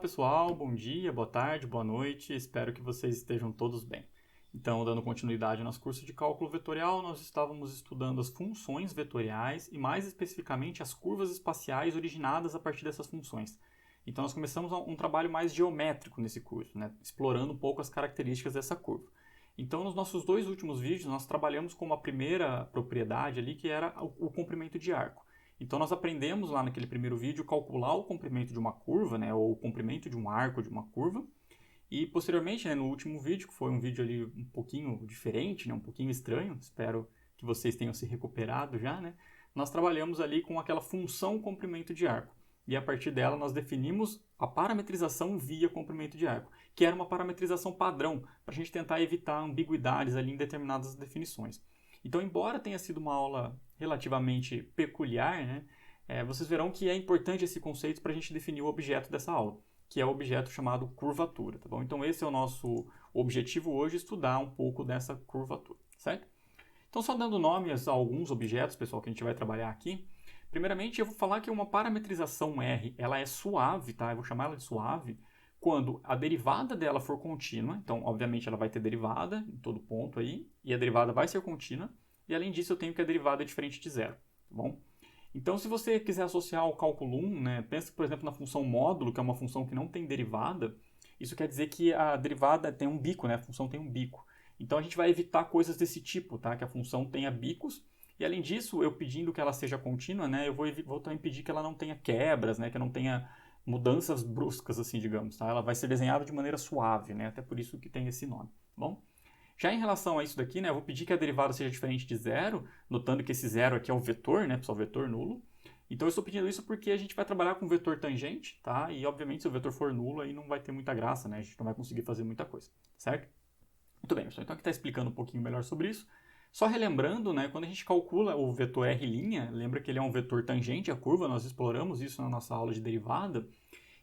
pessoal, bom dia, boa tarde, boa noite, espero que vocês estejam todos bem. Então, dando continuidade ao nosso curso de cálculo vetorial, nós estávamos estudando as funções vetoriais e mais especificamente as curvas espaciais originadas a partir dessas funções. Então, nós começamos um trabalho mais geométrico nesse curso, né? Explorando um pouco as características dessa curva. Então, nos nossos dois últimos vídeos, nós trabalhamos com uma primeira propriedade ali, que era o comprimento de arco. Então, nós aprendemos lá naquele primeiro vídeo calcular o comprimento de uma curva, né, ou o comprimento de um arco de uma curva. E, posteriormente, né, no último vídeo, que foi um vídeo ali um pouquinho diferente, né, um pouquinho estranho, espero que vocês tenham se recuperado já, né, nós trabalhamos ali com aquela função comprimento de arco. E, a partir dela, nós definimos a parametrização via comprimento de arco, que era uma parametrização padrão, para a gente tentar evitar ambiguidades ali em determinadas definições. Então, embora tenha sido uma aula relativamente peculiar, né, vocês verão que é importante esse conceito para a gente definir o objeto dessa aula, que é o objeto chamado curvatura, tá bom? Então, esse é o nosso objetivo hoje, estudar um pouco dessa curvatura, certo? Então, só dando nome a alguns objetos, pessoal, que a gente vai trabalhar aqui. Primeiramente, eu vou falar que uma parametrização R, ela é suave, tá? Eu vou chamar ela de suave, quando a derivada dela for contínua. Então, obviamente, ela vai ter derivada em todo ponto aí, e a derivada vai ser contínua. E, além disso, eu tenho que a derivada é diferente de zero, tá bom? Então, se você quiser associar ao cálculo 1, né, pensa, por exemplo, na função módulo, que é uma função que não tem derivada. Isso quer dizer que a derivada tem um bico, né? A função tem um bico. Então, a gente vai evitar coisas desse tipo, tá? Que a função tenha bicos. E, além disso, eu pedindo que ela seja contínua, né, eu vou também pedir que ela não tenha quebras, né, que não tenha mudanças bruscas, assim, digamos, tá? Ela vai ser desenhada de maneira suave, né? Até por isso que tem esse nome, tá bom? Já em relação a isso daqui, né, eu vou pedir que a derivada seja diferente de zero, notando que esse zero aqui é o vetor, né, pessoal, vetor nulo. Então eu estou pedindo isso porque a gente vai trabalhar com vetor tangente, tá? E obviamente se o vetor for nulo, aí não vai ter muita graça, né? A gente não vai conseguir fazer muita coisa, certo? Muito bem, pessoal. Então aqui está explicando um pouquinho melhor sobre isso. Só relembrando, né, quando a gente calcula o vetor r', lembra que ele é um vetor tangente à curva, nós exploramos isso na nossa aula de derivada.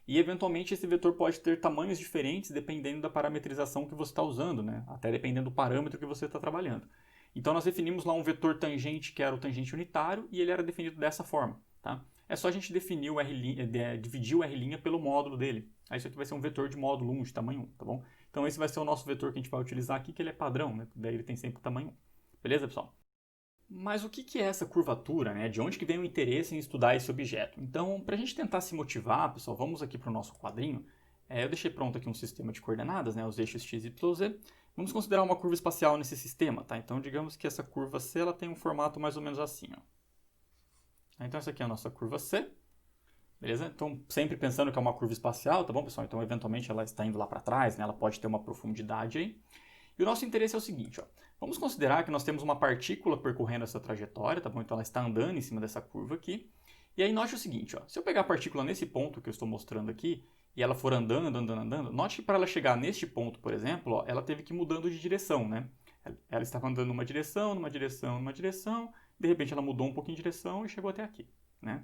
E, eventualmente, esse vetor pode ter tamanhos diferentes dependendo da parametrização que você está usando, né? Até dependendo do parâmetro que você está trabalhando. Então, nós definimos lá um vetor tangente que era o tangente unitário e ele era definido dessa forma, tá? É só a gente definir o dividir o r' pelo módulo dele. Aí isso aqui vai ser um vetor de módulo 1, de tamanho 1, tá bom? Então, esse vai ser o nosso vetor que a gente vai utilizar aqui, que ele é padrão, né? Daí ele tem sempre o tamanho 1. Beleza, pessoal? Mas o que é essa curvatura, né? De onde que vem o interesse em estudar esse objeto? Então, para a gente tentar se motivar, pessoal, vamos aqui para o nosso quadrinho. Eu deixei pronto aqui um sistema de coordenadas, né? Os eixos x, y, z. Vamos considerar uma curva espacial nesse sistema, tá? Então, digamos que essa curva C ela tem um formato mais ou menos assim, ó. Então, essa aqui é a nossa curva C. Beleza? Então, sempre pensando que é uma curva espacial, tá bom, pessoal? Então, eventualmente, ela está indo lá para trás, né? Ela pode ter uma profundidade aí. E o nosso interesse é o seguinte, ó. Vamos considerar que nós temos uma partícula percorrendo essa trajetória, tá bom? Então ela está andando em cima dessa curva aqui. E aí note o seguinte, ó. Se eu pegar a partícula nesse ponto que eu estou mostrando aqui, e ela for andando, andando, andando, note que para ela chegar neste ponto, por exemplo, ó, ela teve que ir mudando de direção, né? Ela estava andando numa direção, numa direção, numa direção, de repente ela mudou um pouquinho de direção e chegou até aqui, né?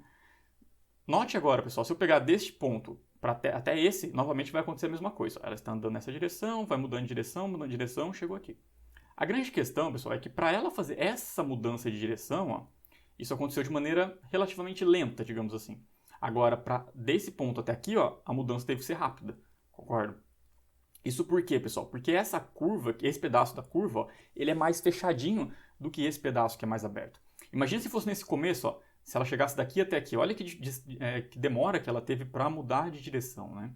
Note agora, pessoal, se eu pegar deste ponto até esse, novamente vai acontecer a mesma coisa. Ela está andando nessa direção, vai mudando de direção, chegou aqui. A grande questão, pessoal, é que para ela fazer essa mudança de direção, ó, isso aconteceu de maneira relativamente lenta, digamos assim. Agora, desse ponto até aqui, ó, a mudança teve que ser rápida, concordo? Isso por quê, pessoal? Porque essa curva, esse pedaço da curva, ó, ele é mais fechadinho do que esse pedaço que é mais aberto. Imagina se fosse nesse começo, ó, se ela chegasse daqui até aqui, olha que demora que ela teve para mudar de direção, né?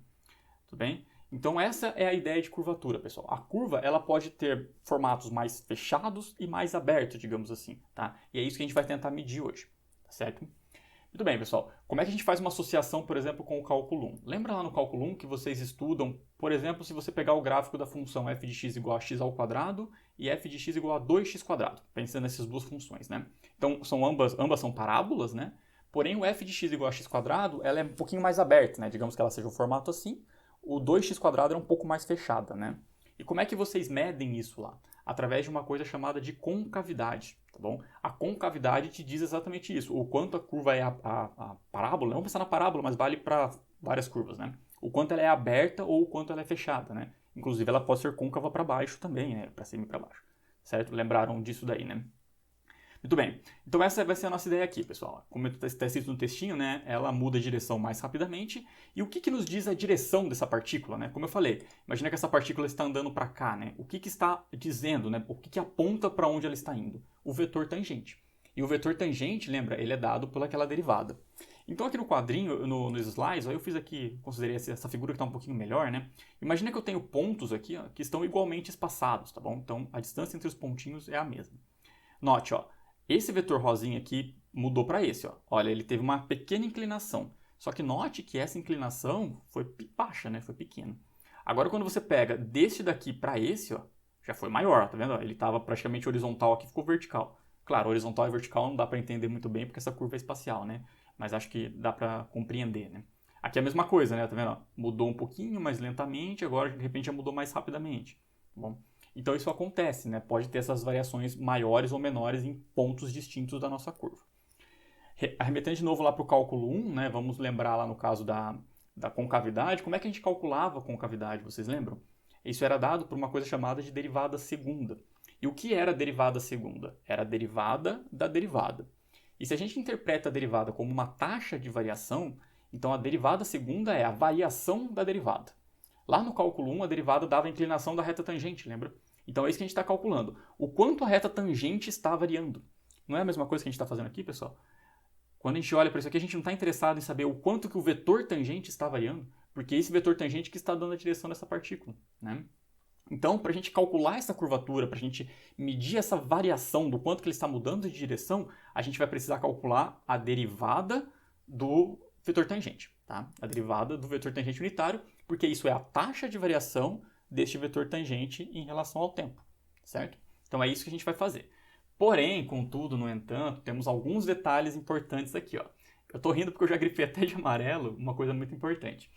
Tudo bem? Então essa é a ideia de curvatura, pessoal. A curva ela pode ter formatos mais fechados e mais abertos, digamos assim, tá? E é isso que a gente vai tentar medir hoje, tá certo? Muito bem, pessoal. Como é que a gente faz uma associação, por exemplo, com o cálculo 1? Lembra lá no cálculo 1 que vocês estudam, por exemplo, se você pegar o gráfico da função f de x igual a x ao quadrado e f de x igual a 2x quadrado, pensando nessas duas funções, né? Então, ambas são parábolas, né? Porém, o f de x igual a x quadrado, ela é um pouquinho mais aberta, né? Digamos que ela seja um formato assim. O 2x quadrado é um pouco mais fechada, né? E como é que vocês medem isso lá? Através de uma coisa chamada de concavidade, tá bom? A concavidade te diz exatamente isso, o quanto a curva é a parábola, não vamos pensar na parábola, mas vale para várias curvas, né? O quanto ela é aberta ou o quanto ela é fechada, né? Inclusive ela pode ser côncava para baixo também, né? Para cima e para baixo, certo? Lembraram disso daí, né? Muito bem. Então essa vai ser a nossa ideia aqui, pessoal. Como está escrito no textinho, né, ela muda de direção mais rapidamente. E o que nos diz a direção dessa partícula, né? Como eu falei, imagina que essa partícula está andando para cá, né? O que está dizendo, né? O que aponta para onde ela está indo? O vetor tangente. E o vetor tangente, lembra, ele é dado por aquela derivada. Então aqui no quadrinho, nos slides, eu fiz aqui, considerei essa figura que está um pouquinho melhor, né? Imagina que eu tenho pontos aqui, ó, que estão igualmente espaçados, tá bom? Então a distância entre os pontinhos é a mesma. Note, ó, esse vetor rosinha aqui mudou para esse, ó. Olha, ele teve uma pequena inclinação. Só que note que essa inclinação foi baixa, né? Foi pequena. Agora quando você pega desse daqui para esse, ó, já foi maior, tá vendo? Ele estava praticamente horizontal aqui, ficou vertical. Claro, horizontal e vertical não dá para entender muito bem porque essa curva é espacial, né? Mas acho que dá para compreender, né? Aqui é a mesma coisa, né? Tá vendo? Mudou um pouquinho mais lentamente, agora de repente já mudou mais rapidamente. Tá bom? Então isso acontece, né? Pode ter essas variações maiores ou menores em pontos distintos da nossa curva. Arremetendo de novo lá para o cálculo 1, né? Vamos lembrar lá no caso da concavidade. Como é que a gente calculava a concavidade, vocês lembram? Isso era dado por uma coisa chamada de derivada segunda. E o que era a derivada segunda? Era a derivada da derivada. E se a gente interpreta a derivada como uma taxa de variação, então a derivada segunda é a variação da derivada. Lá no cálculo 1, a derivada dava a inclinação da reta tangente, lembra? Então é isso que a gente está calculando. O quanto a reta tangente está variando. Não é a mesma coisa que a gente está fazendo aqui, pessoal? Quando a gente olha para isso aqui, a gente não está interessado em saber o quanto que o vetor tangente está variando, porque é esse vetor tangente que está dando a direção dessa partícula, né? Então, para a gente calcular essa curvatura, para a gente medir essa variação do quanto que ele está mudando de direção, a gente vai precisar calcular a derivada do vetor tangente, tá? A derivada do vetor tangente unitário, porque isso é a taxa de variação deste vetor tangente em relação ao tempo, certo? Então é isso que a gente vai fazer. Porém, contudo, no entanto, temos alguns detalhes importantes aqui, ó. Eu estou rindo porque eu já grifei até de amarelo uma coisa muito importante.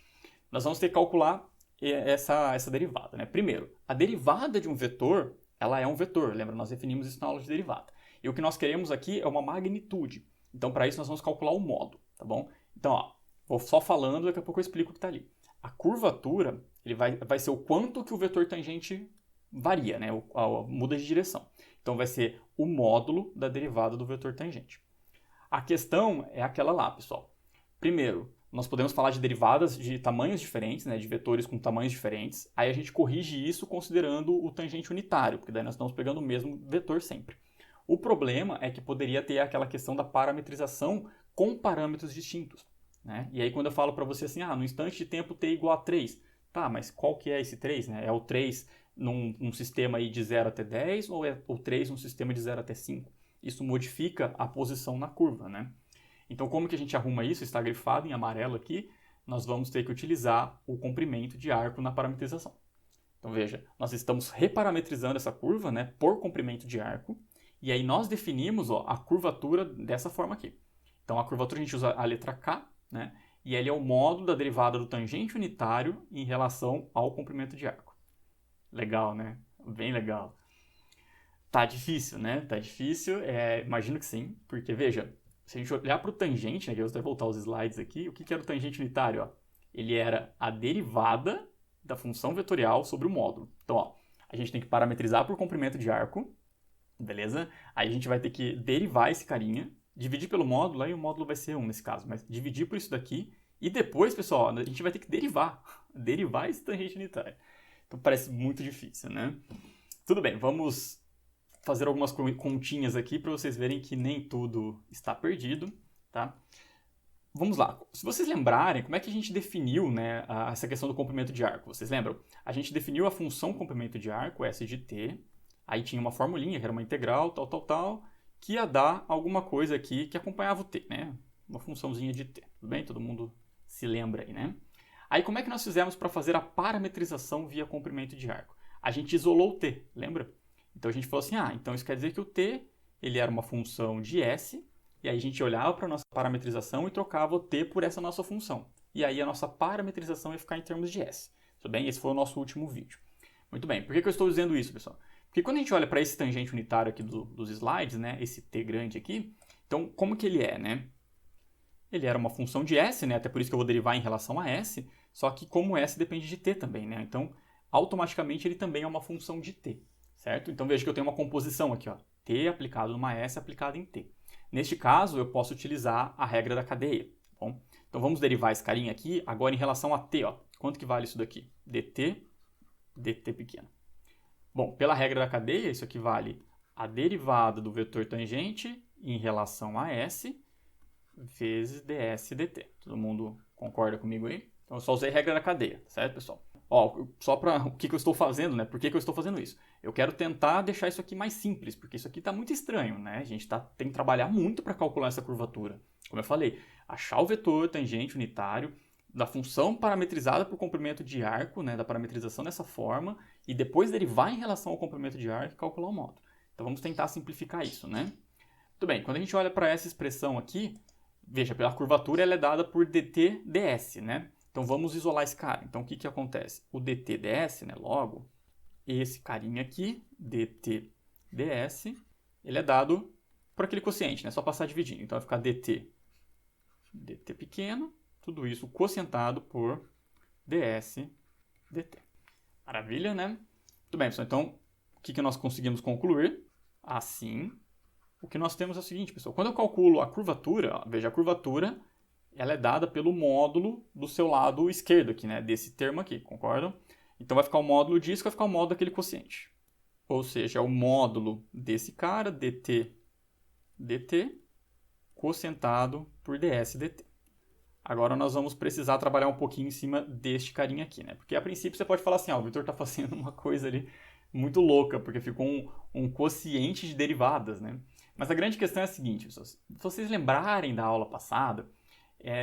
Nós vamos ter que calcular essa derivada, né? Primeiro, a derivada de um vetor, ela é um vetor, lembra? Nós definimos isso na aula de derivada. E o que nós queremos aqui é uma magnitude. Então, para isso, nós vamos calcular o modo, tá bom? Então, ó, vou só falando, daqui a pouco eu explico o que está ali. A curvatura, ele vai ser o quanto que o vetor tangente varia, né? Muda de direção. Então, vai ser o módulo da derivada do vetor tangente. A questão é aquela lá, pessoal. Primeiro, nós podemos falar de derivadas de tamanhos diferentes, né, de vetores com tamanhos diferentes. Aí a gente corrige isso considerando o tangente unitário, porque daí nós estamos pegando o mesmo vetor sempre. O problema é que poderia ter aquela questão da parametrização com parâmetros distintos, né? E aí quando eu falo para você assim, no instante de tempo t igual a 3, tá, mas qual que é esse 3? Né? É o 3 num sistema aí de 0 até 10 ou é o 3 num sistema de 0 até 5? Isso modifica a posição na curva, né? Então, como que a gente arruma isso? Está grifado em amarelo aqui. Nós vamos ter que utilizar o comprimento de arco na parametrização. Então, veja, nós estamos reparametrizando essa curva, né, por comprimento de arco. E aí nós definimos, ó, a curvatura dessa forma aqui. Então, a curvatura a gente usa a letra K, né, e ele é o módulo da derivada do tangente unitário em relação ao comprimento de arco. Legal, né? Bem legal. Tá difícil, né? Tá difícil. Imagino que sim, porque, veja, se a gente olhar para o tangente, né, que eu vou até voltar os slides aqui, o que era o tangente unitário? Ó? Ele era a derivada da função vetorial sobre o módulo. Então, ó, a gente tem que parametrizar por comprimento de arco, beleza? Aí a gente vai ter que derivar esse carinha, dividir pelo módulo, aí o módulo vai ser 1 nesse caso, mas dividir por isso daqui, e depois, pessoal, a gente vai ter que derivar esse tangente unitário. Então parece muito difícil, né? Tudo bem, vamos fazer algumas continhas aqui para vocês verem que nem tudo está perdido, tá? Vamos lá. Se vocês lembrarem, como é que a gente definiu, né, essa questão do comprimento de arco? Vocês lembram? A gente definiu a função comprimento de arco, S de t, aí tinha uma formulinha, que era uma integral, tal, que ia dar alguma coisa aqui que acompanhava o t, né? Uma funçãozinha de t, tudo bem? Todo mundo se lembra aí, né? Aí como é que nós fizemos para fazer a parametrização via comprimento de arco? A gente isolou o t, lembra? Então a gente falou assim, então isso quer dizer que o t ele era uma função de s, e aí a gente olhava para a nossa parametrização e trocava o t por essa nossa função. E aí a nossa parametrização ia ficar em termos de s. Tudo bem? Esse foi o nosso último vídeo. Muito bem, por que eu estou dizendo isso, pessoal? Porque quando a gente olha para esse tangente unitário aqui dos slides, né, esse t grande aqui, então como que ele é, né? Ele era uma função de s, né, até por isso que eu vou derivar em relação a s, só que como s depende de t também, né? Então automaticamente ele também é uma função de t. certo? Então veja que eu tenho uma composição aqui, ó, T aplicado numa S aplicado em T. Neste caso, eu posso utilizar a regra da cadeia, tá bom? Então vamos derivar esse carinha aqui agora em relação a T, ó. Quanto que vale isso daqui? dt pequeno. Bom, pela regra da cadeia, isso aqui vale a derivada do vetor tangente em relação a S vezes ds dt. Todo mundo concorda comigo aí? Então eu só usei a regra da cadeia, certo, pessoal? Ó, só para o que eu estou fazendo, né? Por que eu estou fazendo isso? Eu quero tentar deixar isso aqui mais simples, porque isso aqui está muito estranho, né? A gente tem que trabalhar muito para calcular essa curvatura. Como eu falei, achar o vetor tangente unitário da função parametrizada por comprimento de arco, né? Da parametrização dessa forma, e depois derivar em relação ao comprimento de arco e calcular o módulo. Então vamos tentar simplificar isso, né? Muito bem, quando a gente olha para essa expressão aqui, veja, pela curvatura ela é dada por dt ds, né? Então vamos isolar esse cara. Então o que que acontece? O dt ds, né, logo, esse carinha aqui, dt ds, ele é dado por aquele quociente, né? Só passar dividindo. Então vai ficar dt pequeno, tudo isso quocientado por ds dt. Maravilha, né? Muito bem, pessoal. Então, o que que nós conseguimos concluir? Assim, o que nós temos é o seguinte, pessoal. Quando eu calculo a curvatura, ó, veja, a curvatura ela é dada pelo módulo do seu lado esquerdo aqui, né? Desse termo aqui, concordam? Então vai ficar o módulo disso, vai ficar o módulo daquele quociente. Ou seja, é o módulo desse cara, dt quocientado por ds dt. Agora nós vamos precisar trabalhar um pouquinho em cima deste carinha aqui, né? Porque a princípio você pode falar assim, ó, o Vitor está fazendo uma coisa ali muito louca, porque ficou um quociente de derivadas, né? Mas a grande questão é a seguinte, se vocês lembrarem da aula passada,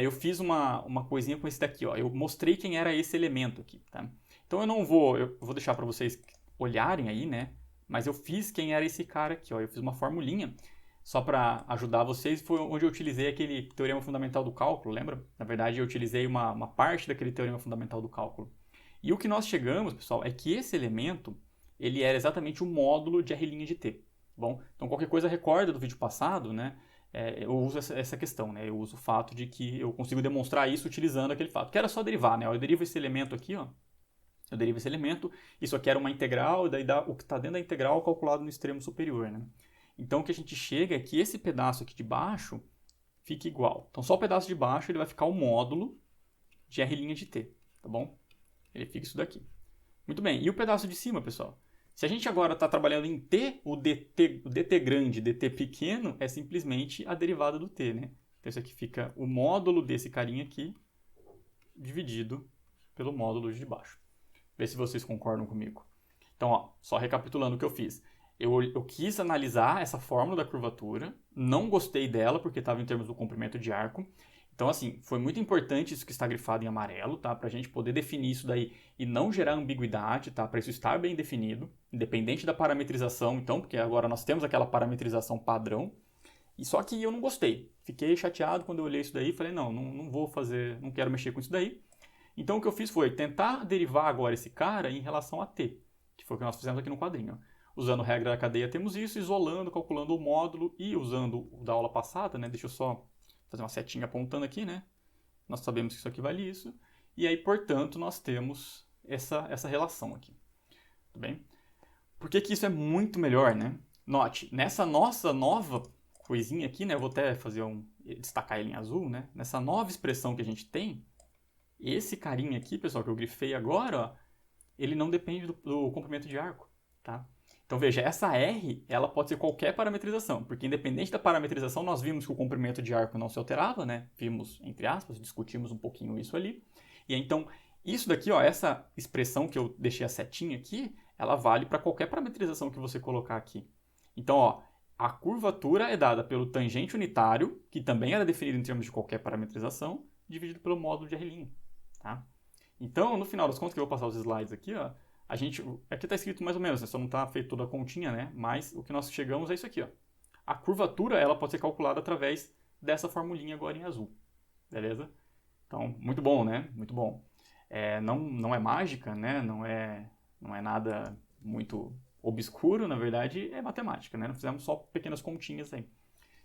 eu fiz uma coisinha com esse daqui, ó. Eu mostrei quem era esse elemento aqui, tá? Então eu vou deixar para vocês olharem aí, né? Mas eu fiz quem era esse cara aqui, ó. Eu fiz uma formulinha só para ajudar vocês. Foi onde eu utilizei aquele teorema fundamental do cálculo, lembra? Na verdade, eu utilizei uma parte daquele teorema fundamental do cálculo. E o que nós chegamos, pessoal, é que esse elemento, ele era exatamente o módulo de R' de t. Bom, então qualquer coisa recorda do vídeo passado, né? Eu uso essa questão, né? Eu uso o fato de que eu consigo demonstrar isso utilizando aquele fato, que era só derivar, né? Eu derivo esse elemento aqui, ó. Eu derivo esse elemento, isso aqui era uma integral, e daí dá o que está dentro da integral calculado no extremo superior, né? Então o que a gente chega é que esse pedaço aqui de baixo fica igual. Então só o pedaço de baixo ele vai ficar o módulo de R' de t, tá bom? Ele fica isso daqui. Muito bem, e o pedaço de cima, pessoal? Se a gente agora está trabalhando em t, o dt grande, dt pequeno, é simplesmente a derivada do t, né? Então isso aqui fica o módulo desse carinha aqui, dividido pelo módulo de baixo. Vê se vocês concordam comigo. Então, ó, só recapitulando o que eu fiz. Eu quis analisar essa fórmula da curvatura, não gostei dela porque estava em termos do comprimento de arco. Então, assim, foi muito importante isso que está grifado em amarelo, tá? Para a gente poder definir isso daí e não gerar ambiguidade, tá? Para isso estar bem definido, independente da parametrização, então, porque agora nós temos aquela parametrização padrão. E só que eu não gostei. Fiquei chateado quando eu olhei isso daí e falei, não vou fazer, não quero mexer com isso daí. Então, o que eu fiz foi tentar derivar agora esse cara em relação a t, que foi o que nós fizemos aqui no quadrinho. Usando a regra da cadeia temos isso, isolando, calculando o módulo e usando o da aula passada, né? Deixa eu só fazer uma setinha apontando aqui, né? Nós sabemos que isso aqui vale isso. E aí, portanto, nós temos essa relação aqui. Tudo bem? Por que que isso é muito melhor, né? Note, nessa nossa nova coisinha aqui, né? Eu vou até destacar ele em azul, né? Nessa nova expressão que a gente tem, esse carinha aqui, pessoal, que eu grifei agora, ó, ele não depende do comprimento de arco, tá? Então veja, essa R, ela pode ser qualquer parametrização, porque independente da parametrização, nós vimos que o comprimento de arco não se alterava, né? Vimos, entre aspas, discutimos um pouquinho isso ali. E então, isso daqui, ó, essa expressão que eu deixei a setinha aqui, ela vale para qualquer parametrização que você colocar aqui. Então, ó, a curvatura é dada pelo tangente unitário, que também era definido em termos de qualquer parametrização, dividido pelo módulo de R', tá? Então, no final das contas, que eu vou passar os slides aqui, ó, aqui está escrito mais ou menos, né? Só não está feito toda a continha, né? Mas o que nós chegamos é isso aqui, ó. A curvatura, ela pode ser calculada através dessa formulinha agora em azul, beleza? Então, muito bom, né? Muito bom. Não é mágica, né? Não é nada muito obscuro, na verdade, é matemática, né? Nós fizemos só pequenas continhas aí.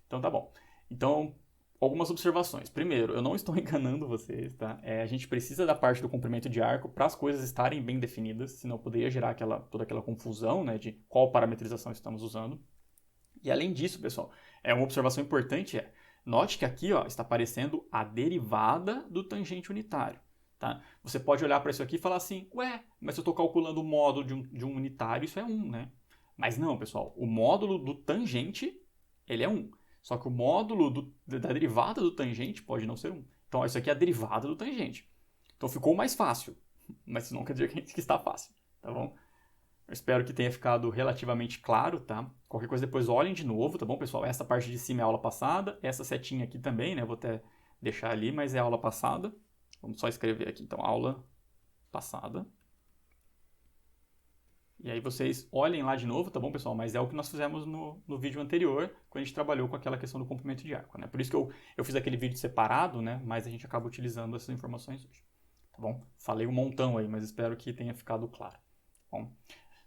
Então, tá bom. Então, algumas observações. Primeiro, eu não estou enganando vocês, tá? A gente precisa da parte do comprimento de arco para as coisas estarem bem definidas, senão poderia gerar toda aquela confusão, né, de qual parametrização estamos usando. E além disso, pessoal, uma observação importante note que aqui está aparecendo a derivada do tangente unitário. Tá? Você pode olhar para isso aqui e falar assim, ué, mas se eu estou calculando o módulo de um unitário, isso é 1, né? Mas não, pessoal, o módulo do tangente, ele é 1. Só que o módulo da derivada do tangente pode não ser 1. Então, isso aqui é a derivada do tangente. Então, ficou mais fácil, mas isso não quer dizer que está fácil, tá bom? Eu espero que tenha ficado relativamente claro, tá? Qualquer coisa depois olhem de novo, tá bom, pessoal? Essa parte de cima é a aula passada, essa setinha aqui também, né? Vou até deixar ali, mas é a aula passada. Vamos só escrever aqui, então, aula passada. E aí vocês olhem lá de novo, tá bom, pessoal? Mas é o que nós fizemos no vídeo anterior, quando a gente trabalhou com aquela questão do comprimento de arco, né? Por isso que eu fiz aquele vídeo separado, né? Mas a gente acaba utilizando essas informações hoje, tá bom? Falei um montão aí, mas espero que tenha ficado claro. Bom,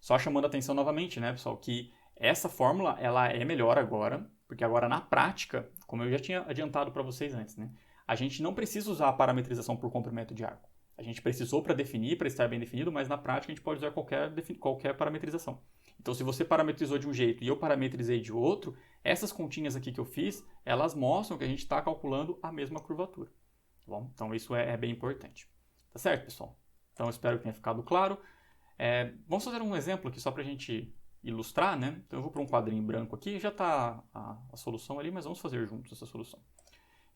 só chamando a atenção novamente, né, pessoal, que essa fórmula, ela é melhor agora, porque agora na prática, como eu já tinha adiantado para vocês antes, né? A gente não precisa usar a parametrização por comprimento de arco. A gente precisou para definir, para estar bem definido, mas na prática a gente pode usar qualquer parametrização. Então, se você parametrizou de um jeito e eu parametrizei de outro, essas continhas aqui que eu fiz, elas mostram que a gente está calculando a mesma curvatura. Tá bom? Então, isso é bem importante. Tá certo, pessoal? Então, eu espero que tenha ficado claro. Vamos fazer um exemplo aqui só para a gente ilustrar, né? Então, eu vou para um quadrinho branco aqui, já está a solução ali, mas vamos fazer juntos essa solução.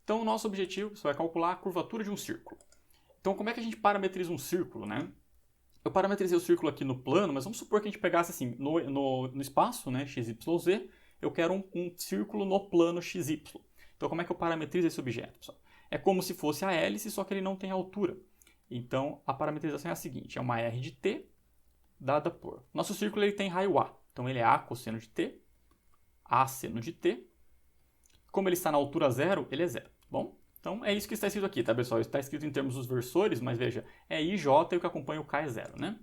Então, o nosso objetivo é calcular a curvatura de um círculo. Então, como é que a gente parametriza um círculo, né? Eu parametrizei o círculo aqui no plano, mas vamos supor que a gente pegasse assim, no espaço, né, XYZ, eu quero um círculo no plano XY. Então, como é que eu parametrizo esse objeto, pessoal? É como se fosse a hélice, só que ele não tem altura. Então, a parametrização é a seguinte, é uma R de t dada por... Nosso círculo ele tem raio A, então ele é A cosseno de t, A seno de t. Como ele está na altura zero, ele é zero, bom? Então, é isso que está escrito aqui, tá, pessoal? Está escrito em termos dos versores, mas veja, é IJ e o que acompanha o K é zero, né?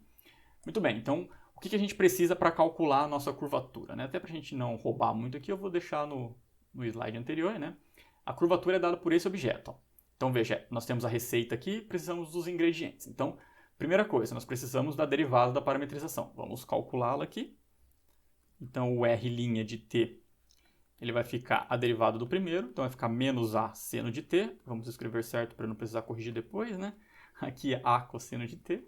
Muito bem, então, o que a gente precisa para calcular a nossa curvatura, né? Até para a gente não roubar muito aqui, eu vou deixar no slide anterior, né? A curvatura é dada por esse objeto, ó. Então, veja, nós temos a receita aqui, precisamos dos ingredientes. Então, primeira coisa, nós precisamos da derivada da parametrização. Vamos calculá-la aqui. Então, o R' de t, ele vai ficar a derivada do primeiro, então vai ficar menos A seno de t. Vamos escrever certo para não precisar corrigir depois, né? Aqui é A cosseno de t.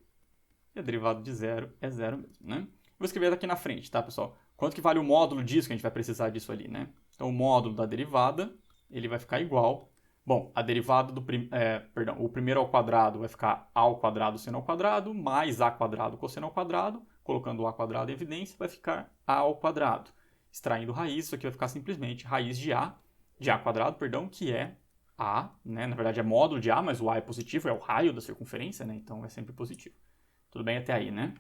E a derivada de zero é zero mesmo, né? Vou escrever aqui na frente, tá, pessoal? Quanto que vale o módulo disso, que a gente vai precisar disso ali, né? Então, o módulo da derivada, ele vai ficar igual... Bom, a derivada o primeiro ao quadrado vai ficar A ao quadrado seno ao quadrado, mais A quadrado cosseno ao quadrado. Colocando o A quadrado em evidência, vai ficar A ao quadrado. Extraindo raiz, isso aqui vai ficar simplesmente raiz de A quadrado, que é A, né? Na verdade é módulo de A, mas o A é positivo, é o raio da circunferência, né? Então é sempre positivo. Tudo bem até aí, né?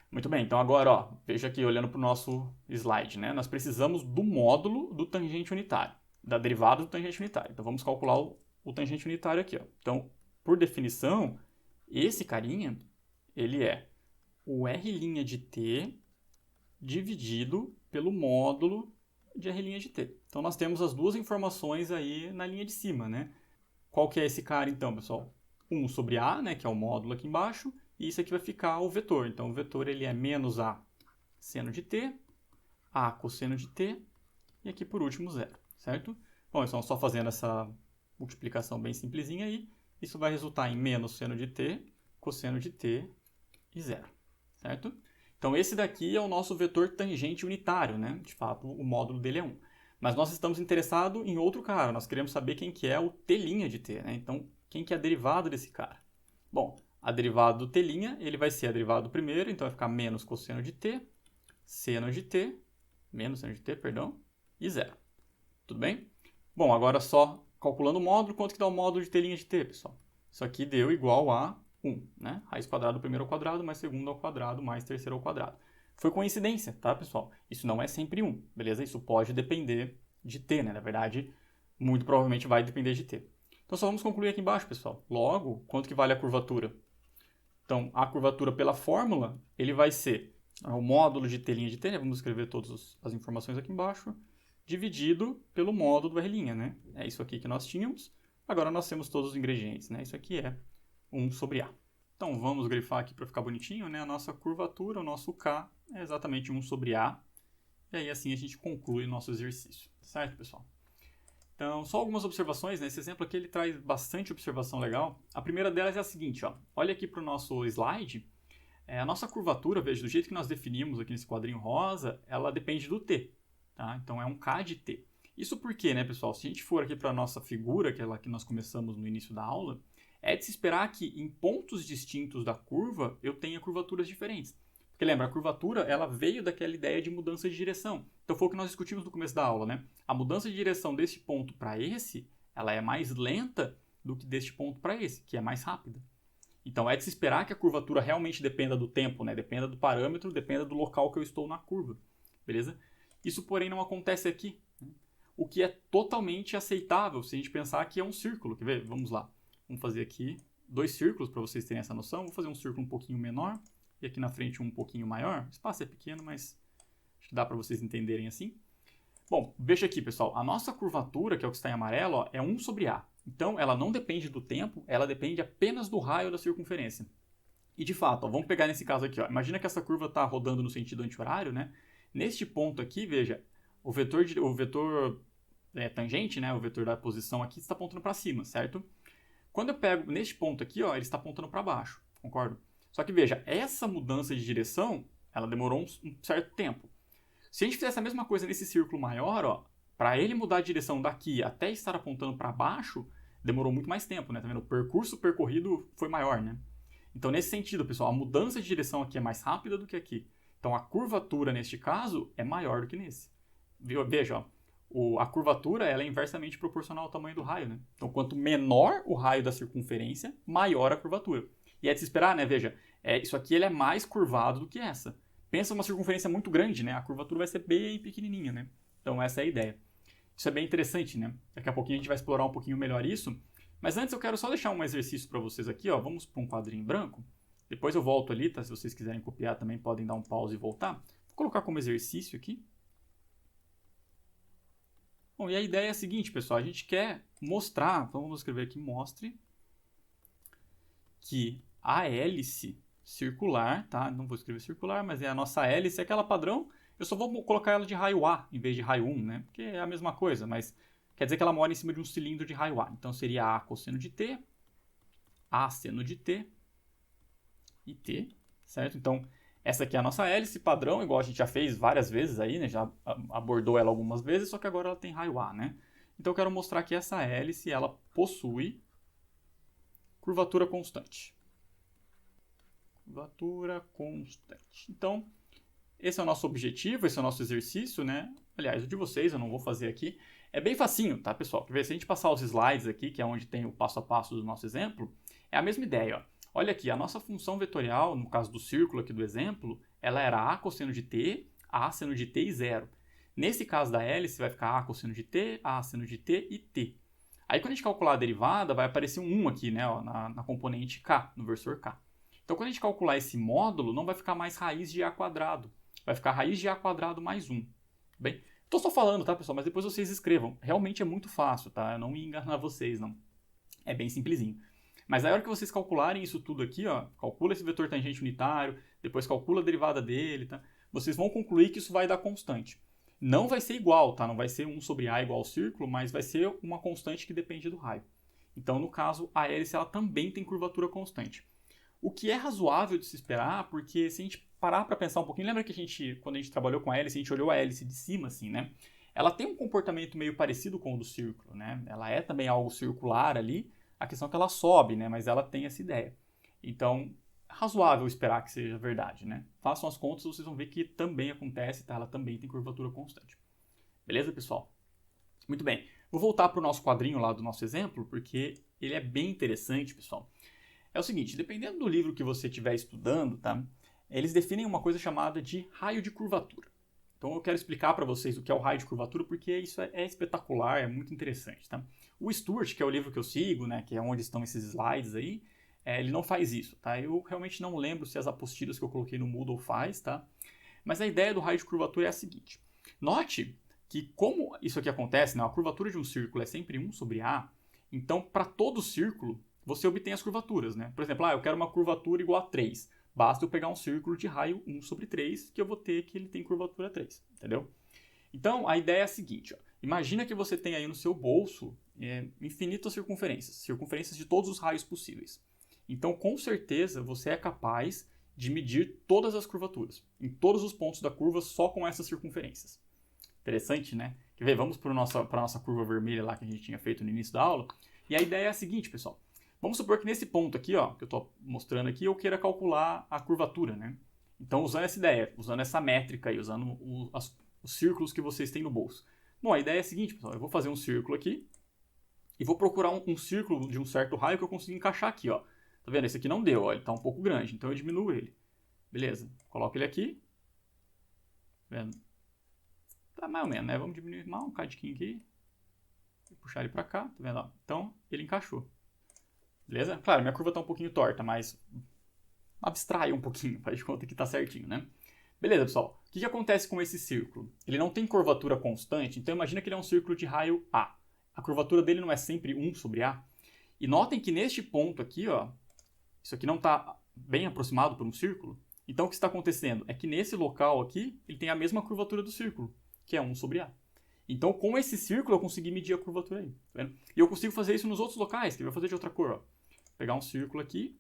Muito bem, então agora, ó, veja aqui, olhando para o nosso slide, né? Nós precisamos do módulo do tangente unitário, da derivada do tangente unitário. Então vamos calcular o tangente unitário aqui, ó. Então, por definição, esse carinha, ele é o R' de t dividido pelo módulo de R' de t. Então nós temos as duas informações aí na linha de cima, né? Qual que é esse cara então, pessoal? 1 sobre A, né, que é o módulo aqui embaixo, e isso aqui vai ficar o vetor. Então o vetor ele é menos A seno de t, A cosseno de t, e aqui por último zero, certo? Bom, então só fazendo essa multiplicação bem simplesinha aí, isso vai resultar em menos seno de t, cosseno de t e zero, certo? Então esse daqui é o nosso vetor tangente unitário, né? De fato, o módulo dele é 1. Mas nós estamos interessados em outro cara, nós queremos saber quem que é o t' de t, né? Então, quem que é a derivada desse cara? Bom, a derivada do t', ele vai ser a derivada do primeiro, então vai ficar menos cosseno de t, seno de t, menos seno de t, perdão, e zero. Tudo bem? Bom, agora só calculando o módulo, quanto que dá o módulo de t' de t, pessoal? Isso aqui deu igual a 1, né? Raiz quadrada do primeiro ao quadrado, mais segundo ao quadrado, mais terceiro ao quadrado. Foi coincidência, tá, pessoal? Isso não é sempre 1, beleza? Isso pode depender de t, né? Na verdade, muito provavelmente vai depender de t. Então, só vamos concluir aqui embaixo, pessoal. Logo, quanto que vale a curvatura? Então, a curvatura pela fórmula, ele vai ser o módulo de t', né? Vamos escrever todas as informações aqui embaixo. dividido pelo módulo do R', né? É isso aqui que nós tínhamos. Agora nós temos todos os ingredientes, né? Isso aqui é 1 sobre A. Então vamos grifar aqui para ficar bonitinho, né? A nossa curvatura, o nosso K, é exatamente 1 sobre A. E aí assim a gente conclui o nosso exercício. Certo, pessoal? Então, só algumas observações, né? Esse exemplo aqui ele traz bastante observação legal. A primeira delas é a seguinte, ó. Olha aqui para o nosso slide. A nossa curvatura, veja, do jeito que nós definimos aqui nesse quadrinho rosa, ela depende do t. Tá? Então é um k de t. Isso porque, né, pessoal, se a gente for aqui para a nossa figura, aquela que nós começamos no início da aula, é de se esperar que em pontos distintos da curva eu tenha curvaturas diferentes. Porque lembra, a curvatura ela veio daquela ideia de mudança de direção. Então foi o que nós discutimos no começo da aula, né? A mudança de direção desse ponto para esse, ela é mais lenta do que deste ponto para esse, que é mais rápida. Então é de se esperar que a curvatura realmente dependa do tempo, né? Dependa do parâmetro, dependa do local que eu estou na curva, beleza? Isso, porém, não acontece aqui, né? O que é totalmente aceitável se a gente pensar que é um círculo. Quer ver? Vamos lá. Vamos fazer aqui 2 círculos para vocês terem essa noção. Vou fazer um círculo um pouquinho menor e aqui na frente um pouquinho maior. O espaço é pequeno, mas acho que dá para vocês entenderem assim. Bom, veja aqui, pessoal. A nossa curvatura, que é o que está em amarelo, ó, é 1 sobre A. Então, ela não depende do tempo, ela depende apenas do raio da circunferência. E de fato, ó, vamos pegar nesse caso aqui. Ó. Imagina que essa curva está rodando no sentido anti-horário, né? Neste ponto aqui, veja, o vetor tangente, né, o vetor da posição aqui, está apontando para cima, certo? Quando eu pego neste ponto aqui, ó, ele está apontando para baixo, concordo? Só que veja, essa mudança de direção, ela demorou um certo tempo. Se a gente fizesse a mesma coisa nesse círculo maior, ó, para ele mudar a direção daqui até estar apontando para baixo, demorou muito mais tempo, né? Tá vendo? O percurso percorrido foi maior, né? Então, nesse sentido, pessoal, a mudança de direção aqui é mais rápida do que aqui. Então, a curvatura, neste caso, é maior do que nesse. Veja, ó, a curvatura ela é inversamente proporcional ao tamanho do raio, né? Então, quanto menor o raio da circunferência, maior a curvatura. E é de se esperar, né? Veja, isso aqui ele é mais curvado do que essa. Pensa uma circunferência muito grande, né? A curvatura vai ser bem pequenininha, né? Então, essa é a ideia. Isso é bem interessante, né? Daqui a pouquinho a gente vai explorar um pouquinho melhor isso. Mas antes eu quero só deixar um exercício para vocês aqui, ó. Vamos para um quadrinho branco. Depois eu volto ali, tá? Se vocês quiserem copiar também podem dar um pause e voltar. Vou colocar como exercício aqui. Bom, e a ideia é a seguinte, pessoal. A gente quer mostrar, então vamos escrever aqui, mostre que a hélice circular, tá? Não vou escrever circular, mas é a nossa hélice, é aquela padrão. Eu só vou colocar ela de raio A em vez de raio 1, né? Porque é a mesma coisa, mas quer dizer que ela mora em cima de um cilindro de raio A. Então seria A cosseno de T, A seno de T e T, certo? Então essa aqui é a nossa hélice padrão, igual a gente já fez várias vezes aí, né? Já abordou ela algumas vezes, só que agora ela tem raio A, né? Então eu quero mostrar que essa hélice, ela possui curvatura constante. Curvatura constante. Então, esse é o nosso objetivo, esse é o nosso exercício, né? Aliás, o de vocês eu não vou fazer aqui. É bem facinho, tá, pessoal? Quer ver? Se a gente passar os slides aqui, que é onde tem o passo a passo do nosso exemplo, é a mesma ideia, ó. Olha aqui, a nossa função vetorial, no caso do círculo aqui do exemplo, ela era A cosseno de T, A seno de T e 0. Nesse caso da hélice, vai ficar A cosseno de T, A seno de T e T. Aí quando a gente calcular a derivada, vai aparecer um 1 aqui, né, ó, na componente K, no versor K. Então quando a gente calcular esse módulo, não vai ficar mais raiz de A quadrado. Vai ficar raiz de A quadrado mais 1. Bem, estou só falando, tá, pessoal? Mas depois vocês escrevam. Realmente é muito fácil, tá? Eu não ia enganar vocês, não. É bem simplesinho. Mas na hora que vocês calcularem isso tudo aqui, ó, calcula esse vetor tangente unitário, depois calcula a derivada dele, tá? Vocês vão concluir que isso vai dar constante. Não vai ser igual, tá? Não vai ser 1 sobre A igual ao círculo, mas vai ser uma constante que depende do raio. Então, no caso, a hélice ela também tem curvatura constante. O que é razoável de se esperar, porque se a gente parar para pensar um pouquinho, lembra que quando a gente trabalhou com a hélice, a gente olhou a hélice de cima, assim, né? Ela tem um comportamento meio parecido com o do círculo, né? Ela é também algo circular ali, a questão é que ela sobe, né? Mas ela tem essa ideia. Então, razoável esperar que seja verdade, né? Façam as contas, vocês vão ver que também acontece, tá? Ela também tem curvatura constante. Beleza, pessoal? Muito bem. Vou voltar para o nosso quadrinho lá do nosso exemplo, porque ele é bem interessante, pessoal. É o seguinte, dependendo do livro que você estiver estudando, tá? Eles definem uma coisa chamada de raio de curvatura. Então eu quero explicar para vocês o que é o raio de curvatura, porque isso é espetacular, é muito interessante, tá? O Stewart, que é o livro que eu sigo, né, que é onde estão esses slides aí, ele não faz isso, tá? Eu realmente não lembro se as apostilas que eu coloquei no Moodle faz, tá? Mas a ideia do raio de curvatura é a seguinte. Note que como isso aqui acontece, né, a curvatura de um círculo é sempre 1 sobre A, então para todo círculo você obtém as curvaturas, né? Por exemplo, eu quero uma curvatura igual a 3. Basta eu pegar um círculo de raio 1 sobre 3, que eu vou ter que ele tem curvatura 3, entendeu? Então, a ideia é a seguinte, ó. Imagina que você tem aí no seu bolso infinitas circunferências de todos os raios possíveis. Então, com certeza, você é capaz de medir todas as curvaturas, em todos os pontos da curva, só com essas circunferências. Interessante, né? Quer ver? Vamos para a nossa curva vermelha lá que a gente tinha feito no início da aula. E a ideia é a seguinte, pessoal. Vamos supor que nesse ponto aqui, ó, que eu estou mostrando aqui, eu queira calcular a curvatura, né? Então, usando essa ideia, usando essa métrica aí, usando os círculos que vocês têm no bolso. Bom, a ideia é a seguinte, pessoal. Eu vou fazer um círculo aqui e vou procurar um círculo de um certo raio que eu consigo encaixar aqui, ó. Tá vendo? Esse aqui não deu, ó. Ele está um pouco grande, então eu diminuo ele. Beleza. Coloco ele aqui. Tá vendo? Tá mais ou menos, né? Vamos diminuir mais um cadinho aqui. Vou puxar ele para cá, tá vendo? Ó? Então, ele encaixou. Beleza? Claro, minha curva está um pouquinho torta, mas abstrai um pouquinho, faz de conta que está certinho, né? Beleza, pessoal. O que acontece com esse círculo? Ele não tem curvatura constante, então imagina que ele é um círculo de raio A. A curvatura dele não é sempre 1 sobre A. E notem que neste ponto aqui, ó, isso aqui não está bem aproximado por um círculo. Então o que está acontecendo é que nesse local aqui, ele tem a mesma curvatura do círculo, que é 1 sobre A. Então com esse círculo eu consegui medir a curvatura aí. Tá vendo? E eu consigo fazer isso nos outros locais, que eu vou fazer de outra cor. Ó. Vou pegar um círculo aqui,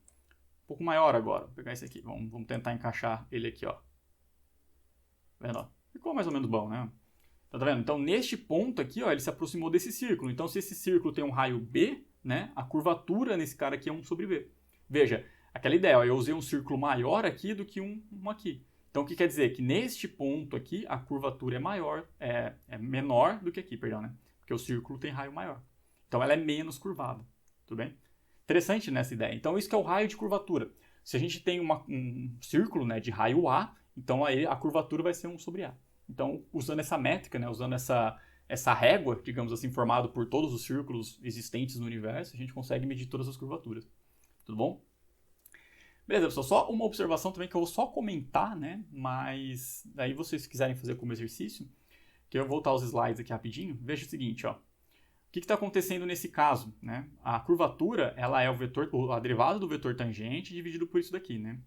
um pouco maior agora. Vou pegar esse aqui, vamos tentar encaixar ele aqui, ó. Tá vendo? Ó? Ficou mais ou menos bom, né? Tá vendo? Então neste ponto aqui, ó, ele se aproximou desse círculo. Então se esse círculo tem um raio B, né, a curvatura nesse cara aqui é 1 sobre B. Veja, aquela ideia, ó, eu usei um círculo maior aqui do que um aqui. Então o que quer dizer? Que neste ponto aqui a curvatura é menor do que aqui, perdão, né? Porque o círculo tem raio maior. Então ela é menos curvada, tudo bem? Interessante nessa ideia. Então isso que é o raio de curvatura. Se a gente tem um círculo, né, de raio A, então aí a curvatura vai ser 1 sobre A. Então usando essa métrica, né, usando essa régua, digamos assim, formada por todos os círculos existentes no universo, a gente consegue medir todas as curvaturas. Tudo bom? Beleza, pessoal, só uma observação também que eu vou só comentar, né? Mas daí vocês quiserem fazer como exercício, que eu vou voltar os slides aqui rapidinho, veja o seguinte, ó. O que está acontecendo nesse caso, né? A curvatura, ela é a derivada do vetor tangente dividido por isso daqui, né?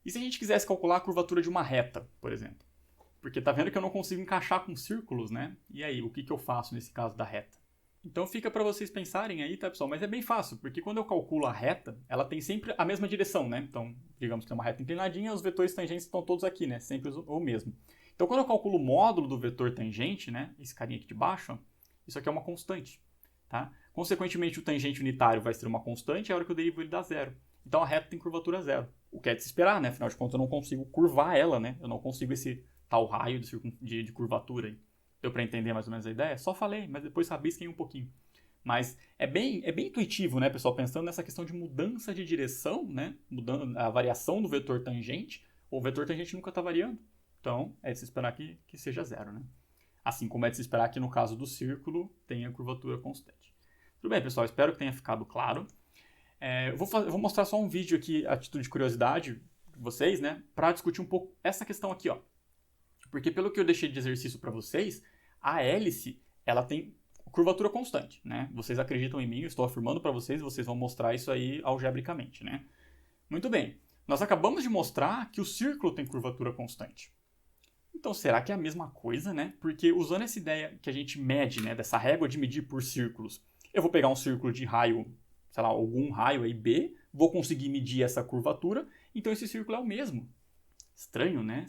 E se a gente quisesse calcular a curvatura de uma reta, por exemplo? Porque tá vendo que eu não consigo encaixar com círculos, né? E aí, o que eu faço nesse caso da reta? Então fica para vocês pensarem aí, tá, pessoal? Mas é bem fácil, porque quando eu calculo a reta, ela tem sempre a mesma direção, né? Então, digamos que é uma reta inclinadinha, os vetores tangentes estão todos aqui, né? Sempre o mesmo. Então, quando eu calculo o módulo do vetor tangente, né? Esse carinha aqui de baixo, ó, isso aqui é uma constante, tá? Consequentemente, o tangente unitário vai ser uma constante, e a hora que eu derivo ele dá zero. Então, a reta tem curvatura zero. O que é de se esperar, né? Afinal de contas, eu não consigo curvar ela, né? Eu não consigo esse tal raio de curvatura aí. Deu para entender mais ou menos a ideia? Só falei, mas depois rabisquem um pouquinho. Mas é bem intuitivo, né, pessoal? Pensando nessa questão de mudança de direção, né? Mudando a variação do vetor tangente, o vetor tangente nunca está variando. Então, é de se esperar que seja zero, né? Assim como é de se esperar que no caso do círculo tenha curvatura constante. Tudo bem, pessoal? Espero que tenha ficado claro. Eu vou mostrar só um vídeo aqui, a título de curiosidade de vocês, né? Para discutir um pouco essa questão aqui, ó. Porque pelo que eu deixei de exercício para vocês, a hélice, ela tem curvatura constante, né? Vocês acreditam em mim, eu estou afirmando para vocês, vocês vão mostrar isso aí algebricamente, né? Muito bem. Nós acabamos de mostrar que o círculo tem curvatura constante. Então, será que é a mesma coisa, né? Porque usando essa ideia que a gente mede, né, dessa régua de medir por círculos, eu vou pegar um círculo de raio, sei lá, algum raio aí B, vou conseguir medir essa curvatura, então esse círculo é o mesmo. Estranho, né?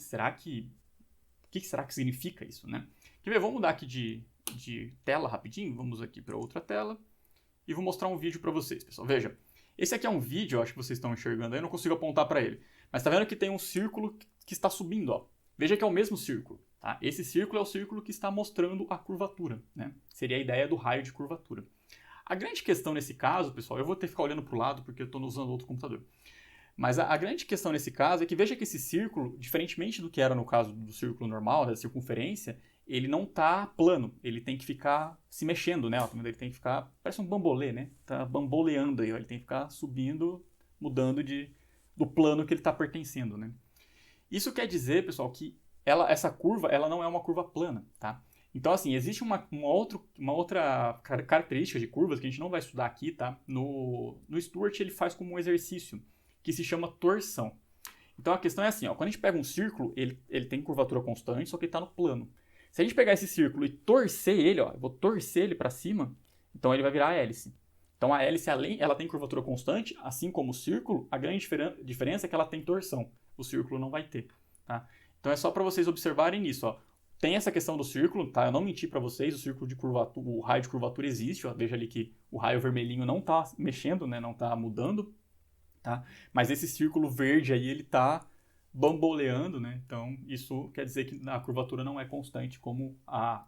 O que será que significa isso, né? Quer ver? Vamos mudar aqui de tela rapidinho. Vamos aqui para outra tela. E vou mostrar um vídeo para vocês, pessoal. Veja, esse aqui é um vídeo, eu acho que vocês estão enxergando aí. Eu não consigo apontar para ele. Mas tá vendo que tem um círculo que está subindo, ó. Veja que é o mesmo círculo, tá? Esse círculo é o círculo que está mostrando a curvatura, né? Seria a ideia do raio de curvatura. A grande questão nesse caso, pessoal, eu vou ter que ficar olhando para o lado porque eu estou usando outro computador. Mas a grande questão nesse caso é que veja que esse círculo, diferentemente do que era no caso do círculo normal, da circunferência, ele não está plano, ele tem que ficar se mexendo, né? Ele tem que ficar, parece um bambolê, né? Tá bamboleando aí, ó. Ele tem que ficar subindo, mudando do plano que ele está pertencendo, né? Isso quer dizer, pessoal, que essa curva, ela não é uma curva plana, tá? Então, assim, existe uma outra característica de curvas que a gente não vai estudar aqui, tá? No Stewart, ele faz como um exercício que se chama torção. Então, a questão é assim, ó, quando a gente pega um círculo, ele tem curvatura constante, só que ele está no plano. Se a gente pegar esse círculo e torcer ele, ó, eu vou torcer ele para cima, então ele vai virar a hélice. Então, a hélice, ela tem curvatura constante, assim como o círculo, a grande diferença é que ela tem torção. O círculo não vai ter, tá? Então, é só para vocês observarem isso, ó. Tem essa questão do círculo, tá? Eu não menti para vocês, o círculo de curvatura, o raio de curvatura existe, ó. Veja ali que o raio vermelhinho não está mexendo, né? Não está mudando, tá? Mas esse círculo verde aí, ele está bamboleando, né? Então, isso quer dizer que a curvatura não é constante, como a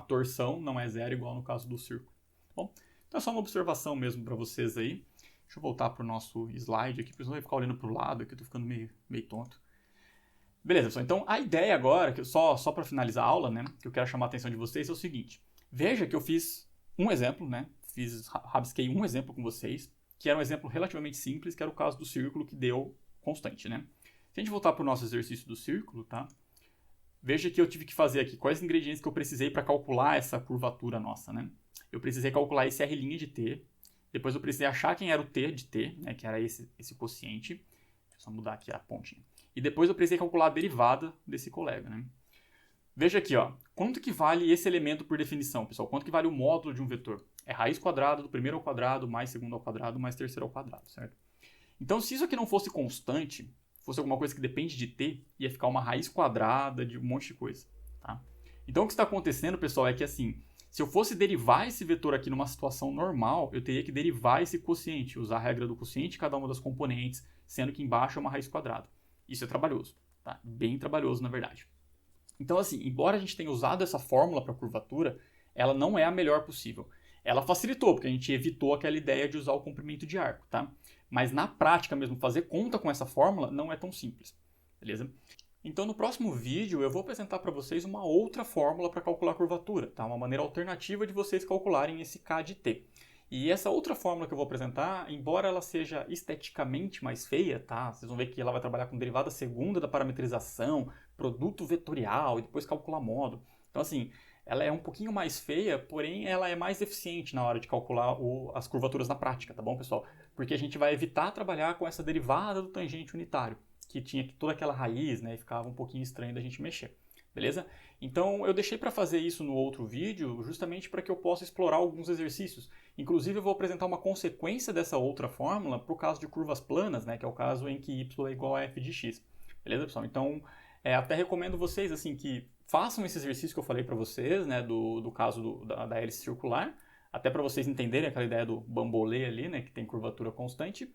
torção não é zero, igual no caso do círculo. Bom, então é só uma observação mesmo para vocês aí. Deixa eu voltar para o nosso slide aqui, porque senão eu vou ficar olhando para o lado aqui, eu tô ficando meio tonto. Beleza, pessoal. Então, a ideia agora, que só para finalizar a aula, né, que eu quero chamar a atenção de vocês é o seguinte. Veja que eu fiz um exemplo, né, rabisquei um exemplo com vocês, que era um exemplo relativamente simples, que era o caso do círculo que deu constante, né. Se a gente voltar para o nosso exercício do círculo, tá, veja que eu tive que fazer aqui quais ingredientes que eu precisei para calcular essa curvatura nossa, né. Eu precisei calcular esse R' de t, depois eu precisei achar quem era o t de t, né, que era esse quociente. Deixa eu só mudar aqui a pontinha. E depois eu precisei calcular a derivada desse colega, né? Veja aqui, ó. Quanto que vale esse elemento por definição, pessoal? Quanto que vale o módulo de um vetor? É raiz quadrada do primeiro ao quadrado, mais segundo ao quadrado, mais terceiro ao quadrado, certo? Então, se isso aqui não fosse constante, fosse alguma coisa que depende de t, ia ficar uma raiz quadrada de um monte de coisa, tá? Então, o que está acontecendo, pessoal, é que assim, se eu fosse derivar esse vetor aqui numa situação normal, eu teria que derivar esse quociente, usar a regra do quociente de cada uma das componentes, sendo que embaixo é uma raiz quadrada. Isso é trabalhoso, tá? Bem trabalhoso, na verdade. Então, assim, embora a gente tenha usado essa fórmula para curvatura, ela não é a melhor possível. Ela facilitou, porque a gente evitou aquela ideia de usar o comprimento de arco, tá? Mas na prática mesmo, fazer conta com essa fórmula não é tão simples, beleza? Então, no próximo vídeo, eu vou apresentar para vocês uma outra fórmula para calcular a curvatura, tá? Uma maneira alternativa de vocês calcularem esse K de T. E essa outra fórmula que eu vou apresentar, embora ela seja esteticamente mais feia, tá? Vocês vão ver que ela vai trabalhar com derivada segunda da parametrização, produto vetorial e depois calcular módulo. Então, assim, ela é um pouquinho mais feia, porém ela é mais eficiente na hora de calcular as curvaturas na prática, tá bom, pessoal? Porque a gente vai evitar trabalhar com essa derivada do tangente unitário, que tinha toda aquela raiz, né? E ficava um pouquinho estranho da gente mexer. Beleza? Então eu deixei para fazer isso no outro vídeo justamente para que eu possa explorar alguns exercícios. Inclusive eu vou apresentar uma consequência dessa outra fórmula para o caso de curvas planas, né, que é o caso em que y é igual a f de x. Beleza, pessoal? Então até recomendo vocês assim que façam esse exercício que eu falei para vocês, né, do caso da hélice circular, até para vocês entenderem aquela ideia do bambolê ali, né, que tem curvatura constante.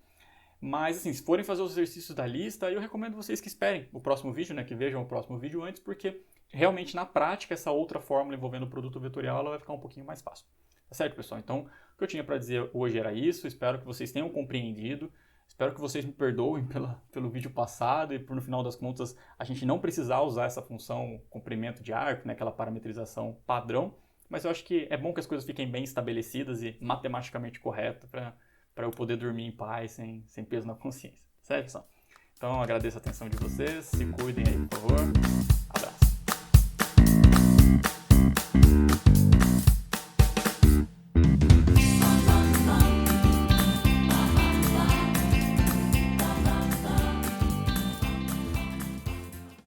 Mas, assim, se forem fazer os exercícios da lista, eu recomendo vocês que esperem o próximo vídeo, né? Que vejam o próximo vídeo antes, porque realmente, na prática, essa outra fórmula envolvendo o produto vetorial, ela vai ficar um pouquinho mais fácil. Tá certo, pessoal? Então, o que eu tinha para dizer hoje era isso. Espero que vocês tenham compreendido. Espero que vocês me perdoem pelo vídeo passado e por, no final das contas, a gente não precisar usar essa função comprimento de arco, né? Aquela parametrização padrão. Mas eu acho que é bom que as coisas fiquem bem estabelecidas e matematicamente corretas para eu poder dormir em paz, sem peso na consciência. Certo, pessoal? Então, agradeço a atenção de vocês. Se cuidem aí, por favor.